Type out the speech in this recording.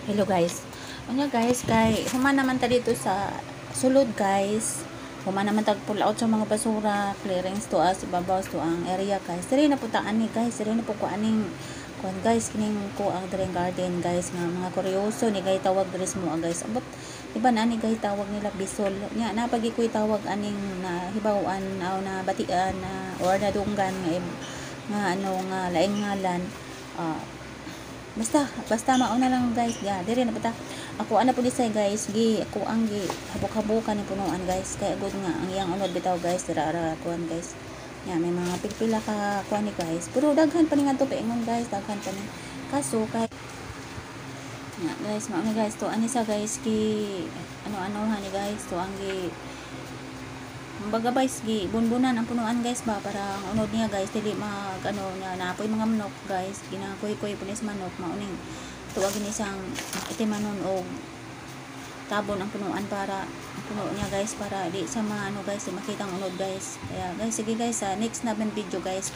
Hello guys. Unya guys, kay human naman ta dito sa sulod guys. Human naman tag pull out sa mga basura, clearings to as ibabaw to ang area guys. Diri na puta ani guys, diri na po ko aning kuan guys kining ko ang diri garden guys nga mga kuryoso ni gay tawag diri mo guys. Abot iba na ni gay tawag nila bisol. Nya napagi koy tawag aning na hibawan aw na batian na or na dunggan nga ano nga laing ngalan. Ah, basta mauna lang guys dire na bata ako ana po disay guys ako ang habok-habokan ni punuan guys kaya good nga ang iyang unod bitaw guys dira ara kuan guys may mga pilpila ka kuan ni guys pero daghan pa ni ngadto paingon guys daghan pa ni kaso kay guys mauna guys to ani sa guys ano ni guys to ang baga guys bunbunan ang punuan guys ba para ang unod niya guys dili mag na napoy mga manok guys ginakuy-kuy punis manok mauning tuwagin isang itimanon og tabon ang punuan para ang puno niya guys para di sa mga guys di makita ang unod guys kaya guys sige guys sa next na video guys